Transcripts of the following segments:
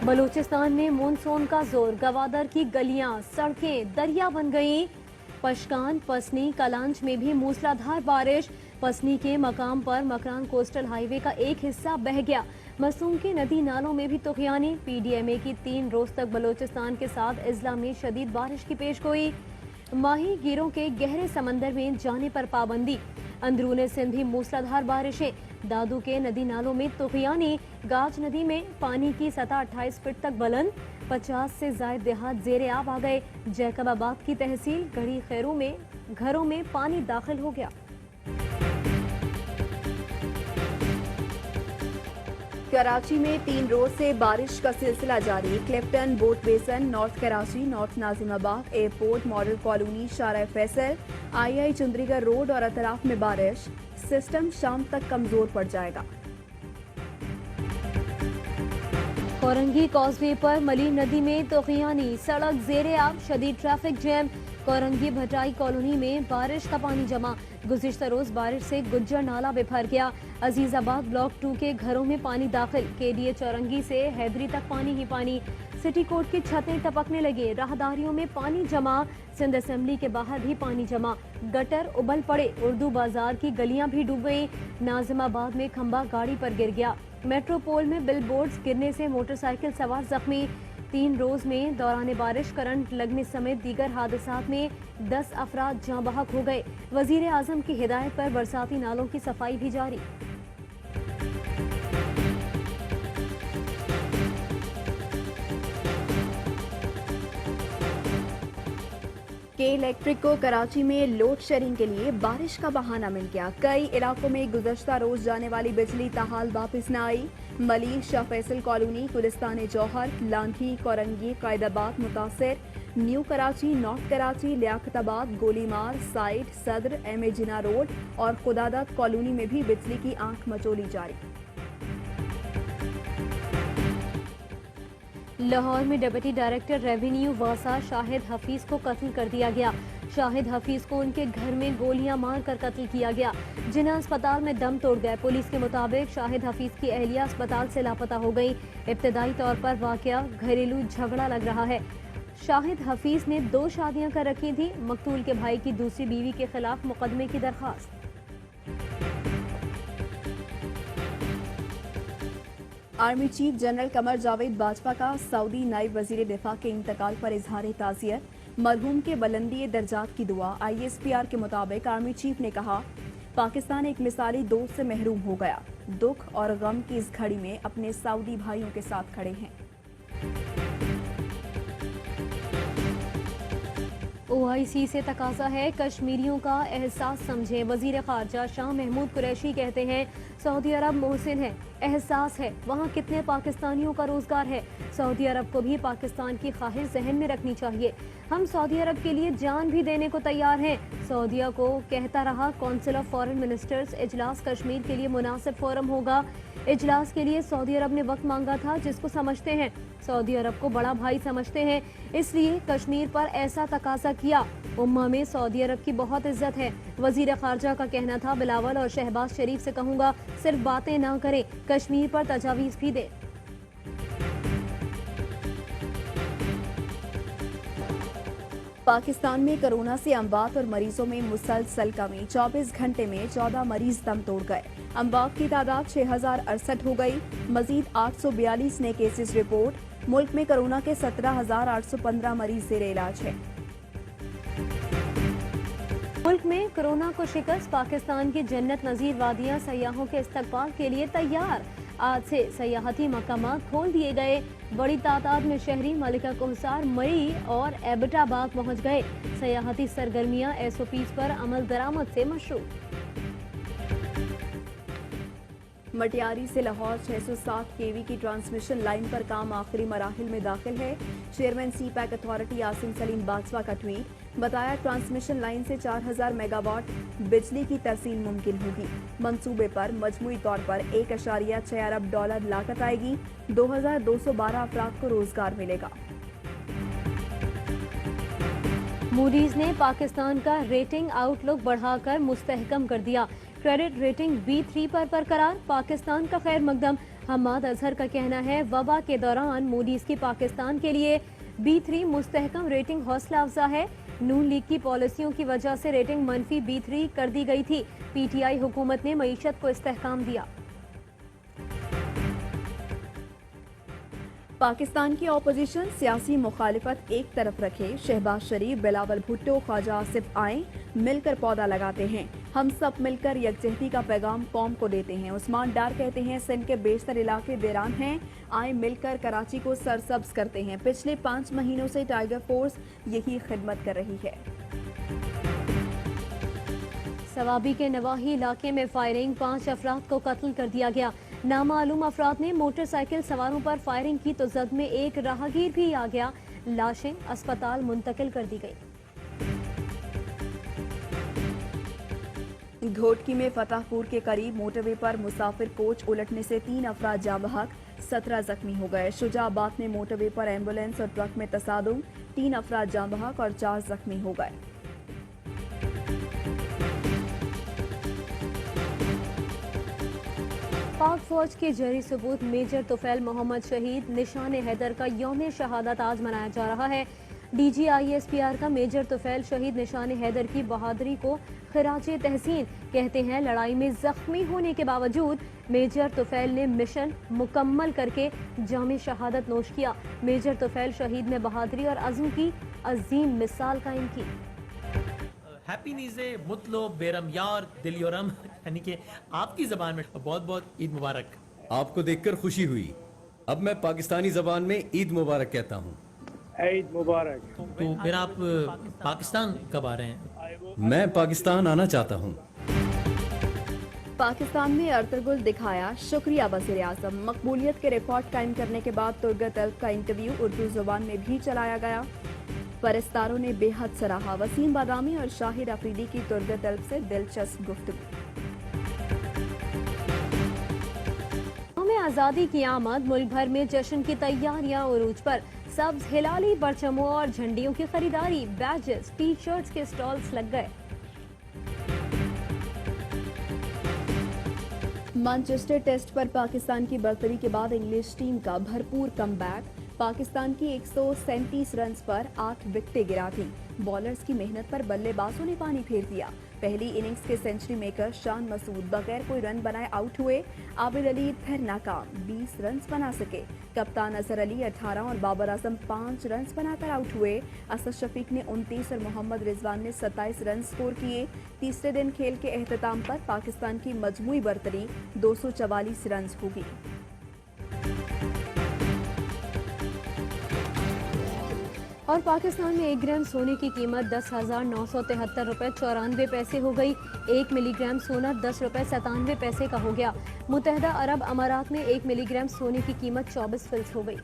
बलूचिस्तान में मानसून का जोर, गवादर की गलियां, सड़कें दरिया बन गईं। पशकान, पसनी, कलांच में भी मूसलाधार बारिश। पसनी के मकाम पर मकरान कोस्टल हाईवे का एक हिस्सा बह गया। मसूम के नदी नालों में भी तुगयानी। पीडीएमए की 3 रोज तक बलूचिस्तान के साथ इजला में शदीद बारिश की पेशगोई। माही गिरों के गहरे समंदर में जाने पर पाबंदी। अंदरूने सिंध भी मूसलाधार बारिशें। दादू के नदी नालों में तुगयानी। गाज नदी में पानी की सतह 28 फीट तक बुलंद। 50 से ज्यादा देहात जेरे आब आ गए। जैकबाबाद की तहसील गढ़ी खैरों में घरों में पानी दाखिल हो गया। कराची में 3 रोज से बारिश का सिलसिला जारी। क्लिफ्टन, बोट बेसन, north Karachi, north Nazimabad, airport, model colony, शारा फैसल, आई चुंदरीगढ़ रोड और अतराफ में बारिश। सिस्टम शाम तक कमजोर पड़ जाएगा। कोरंगी कॉजवे पर मली नदी में तुगयानी, सड़क जेरे आब, शदीद traffic jam. Korangi Bhittai colony में बारिश का पानी जमा। गुज़िश्ता रोज बारिश से गुज्जर नाला बिफर गया। अजीजाबाद ब्लॉक 2 के घरों में पानी दाखिल। केडीए चौरंगी से हैदरी तक पानी ही पानी। सिटी कोर्ट की छतें टपकने लगे। राहदारियों में पानी जमा। सिंध असेंबली के बाहर भी पानी जमा। गटर उबल पड़े। उर्दू बाजार की गलियां भी डूब गईं। नाजिमाबाद में खंबा गाड़ी पर गिर गया। मेट्रोपोल में बिलबोर्ड्स गिरने से मोटरसाइकिल सवार जख्मी। 3 रोज में दौरान बारिश करंट लगने समेत दीगर हादसात में 10 अफराद जाँ बहक हो गए। वजीर आजम की हिदायत पर बरसाती नालों की सफाई भी जारी। के इलेक्ट्रिक को कराची में लोड शेडिंग के लिए बारिश का बहाना मिल गया। कई इलाकों में गुज़श्ता रोज जाने वाली बिजली ताहाल वापस न आई। मलिर, शाह फैसल कॉलोनी, गुलिस्तान जौहर, लांधी, कोरंगी, कायदाबाद मुतासिर। New Karachi, north Karachi, Liaquatabad, गोलीमार, side, सदर, एम ए जिना रोड और खुदादत कॉलोनी में भी बिजली की आंख मचोली जारी। लाहौर में डिप्टी डायरेक्टर रेवेन्यू वासा शाहिद हफीज को कत्ल कर दिया गया। शाहिद हफीज को उनके घर में गोलियां मारकर कत्ल किया गया। जिन्ना अस्पताल में दम तोड़ गए। पुलिस के मुताबिक शाहिद हफीज की अहलिया अस्पताल से लापता हो गई। इब्तदाई तौर पर वाकया घरेलू झगड़ा लग रहा है। शाहिद हफीज ने 2 शादियां कर रखी थी। मकतूल के भाई की दूसरी बीवी के खिलाफ मुकदमे की दरखास्त। Army chief general Qamar Javed Bajwa का सऊदी नायब वजीर दिफा के इंतकाल पर इजहार ताज़ियत। मरहूम के बुलंदी दर्जात की दुआ। ISPR के मुताबिक आर्मी चीफ ने कहा, पाकिस्तान एक मिसाली दोस्त से महरूम हो गया। दुख और गम की इस घड़ी में अपने सऊदी भाइयों के साथ खड़े हैं। OIC से तकाजा है कश्मीरियों का एहसास समझें। वजीर खारजा शाह महमूद कुरैशी कहते हैं, सऊदी अरब मोहसिन है, एहसास है, वहाँ कितने पाकिस्तानियों का रोजगार है। सऊदी अरब को भी पाकिस्तान की ख्वाहिश जहन में रखनी चाहिए। हम सऊदी अरब के लिए जान भी देने को तैयार हैं। सऊदिया को कहता रहा, काउंसिल ऑफ फॉरेन मिनिस्टर्स इजलास कश्मीर के लिए मुनासिब फोरम होगा। इजलास के लिए सऊदी अरब ने वक्त मांगा था, जिसको समझते हैं। सऊदी अरब को बड़ा भाई समझते हैं, इसलिए कश्मीर पर ऐसा तकाजा किया। उम्मा में सऊदी अरब की बहुत इज्जत है। वजीर खारजा का कहना था, बिलावल और शहबाज शरीफ से कहूंगा, सिर्फ बातें ना करें, कश्मीर पर तजावीज भी दे। पाकिस्तान में कोरोना से अमवात और मरीजों में मुसलसल कमी। 24 घंटे में 14 मरीज दम तोड़ गए। अमवात की तादाद 6068 हो गई। मजीद 842 नए केसेस रिपोर्ट। मुल्क में कोरोना के 17,815 मरीज जेर इलाज है। मुल्क में कोरोना को शिकस्त। पाकिस्तान की जन्नत नजीर वादियां सयाहों के इस्तकबाल के लिए तैयार। आज से सयाहती मकामात खोल दिए गए। बड़ी तादाद में शहरी मलिका कोहसार, मई और एबटाबाद पहुंच गए। सयाहती सरगर्मियां SOPs पर अमल दरामद से मशरू। मटियारी से लाहौर 660 kV की ट्रांसमिशन लाइन पर काम आखिरी मराहिल में दाखिल है। Chairman CPAC authority Asim Salim Bajwa का ट्वीट। बताया, ट्रांसमिशन लाइन से 4000 मेगावाट बिजली की तरसील मुमकिन होगी। मंसूबे पर मजमूई तौर पर $1.6 अरब लागत आएगी। 2212 अफराद को रोजगार मिलेगा। मूडीज ने पाकिस्तान का रेटिंग आउटलुक बढ़ाकर मुस्तहकम कर दिया। क्रेडिट रेटिंग B3 पर बरकरार। पाकिस्तान का खैर मकदम हम्माद अजहर का कहना है वबा के दौरान मूडीज की पाकिस्तान के लिए B3 मुस्तहकम रेटिंग हौसला अफजा है। नून लीग की पॉलिसियों की वजह से रेटिंग मनफी B3 कर दी गई थी। PTI हुकूमत ने मईशत को इस्तेहकाम दिया। पाकिस्तान की अपोजिशन सियासी मुखालिफत एक तरफ रखे, शहबाज शरीफ, बिलावल भुट्टो, ख्वाजा आसिफ आए मिलकर पौधा लगाते हैं। हम सब मिलकर यकजहती का पैगाम कौम को देते हैं। उस्मान डार कहते हैं सिंध के बेशतर इलाके वीरान हैं, आए मिलकर कराची को सरसब्ज करते हैं। पिछले 5 महीनों से टाइगर फोर्स यही खिदमत कर रही है। सवाबी के नवाही इलाके में फायरिंग, 5 अफराद को कत्ल कर दिया गया। नामालूम अफराद ने मोटरसाइकिल सवारों पर फायरिंग की तो जद में एक राहगीर भी आ गया। लाशें अस्पताल मुंतकिल कर दी गई। घोटकी में फतेहपुर के करीब मोटरवे पर मुसाफिर कोच उलटने से 3 अफराद जाँ बहक, 17 जख्मी हो गए। शुजाबाद में मोटरवे पर एम्बुलेंस और ट्रक में तसादुम, 3 अफराद जाँ बहक और 4 जख्मी हो गए। पाक फौज के जरी सबूत मेजर तुफैल मोहम्मद शहीद निशान हैदर का यौम शहादत आज मनाया जा रहा है। DGISPR का मेजर तुफैल शहीद निशान हैदर की बहादुरी को खिराजे तहसीन कहते हैं। लड़ाई में जख्मी होने के बावजूद मेजर तुफैल ने मिशन मुकम्मल करके जाम शहादत नोश किया। मेजर तुफैल शहीद ने बहादुरी और अज़्म की अजीम मिसाल कायम की। हैप्पी नीज़े मुतलो बेरम यार दिल योरम, यानी कि आपकी ज़बान में बहुत बहुत ईद मुबारक। आपको देखकर खुशी हुई। अब मैं पाकिस्तानी ज़बान में ईद मुबारक कहता हूँ। ईद मुबारक। तो फिर आप पाकिस्तान कब आ रहे हैं? मैं पाकिस्तान आना चाहता हूँ। पाकिस्तान में अर्तुगरुल दिखाया, शुक्रिया वज़ीर आज़म। मकबूलियत के रिकॉर्ड कायम करने के बाद तुर्गत अल्फ का इंटरव्यू उर्दू जुबान में भी चलाया गया। परस्तारों ने बेहद सराहा। वसीम बादामी और शाहिद अफरीदी की तुर्गत अल्फ से दिलचस्प गुफ्तगू। में आज़ादी की आमद, मुल्क भर में जश्न की तैयारियां उरूज पर। सब्ज हिलाली परचमों और झंडियों की खरीदारी, बैजेस, टी शर्ट्स के स्टॉल्स लग गए। मैनचेस्टर टेस्ट पर पाकिस्तान की बर्तरी के बाद इंग्लिश टीम का भरपूर कमबैक। पाकिस्तान की 137 रन्स पर 8 विकेटें गिरा थीं। बॉलर्स की मेहनत पर बल्लेबाजों ने पानी फेर दिया। पहली इनिंग्स के सेंचुरी मेकर शान मसूद बगैर कोई रन बनाए आउट हुए। आबिद अली फिर नाकाम, 20 रन्स बना सके। कप्तान अजहर अली 18 और बाबर आजम 5 रन्स बनाकर आउट हुए। असद शफीक ने 29 और मोहम्मद रिजवान ने 27 रन स्कोर किए। तीसरे दिन खेल के एहतताम पर पाकिस्तान की मजमूई बर्तरी 244 रन होगी। और पाकिस्तान में 1 ग्राम सोने की कीमत 10,973 रुपये 94 पैसे हो गई। 1 मिलीग्राम सोना 10 रुपये 97 पैसे का हो गया। मुत्तहदा अरब अमारात में 1 मिलीग्राम सोने की कीमत 24 फिल्स हो गई।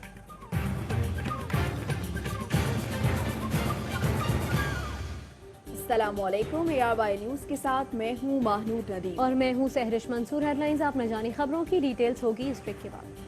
अस्सलामुअलैकुम, ARY न्यूज़ के साथ मैं हूँ माहनूद नदीम और मैं हूँ सहरिश मंसूर। हेडलाइंस आपने जानी, खबरों की डिटेल्स होगी इस ब्रेक के बाद।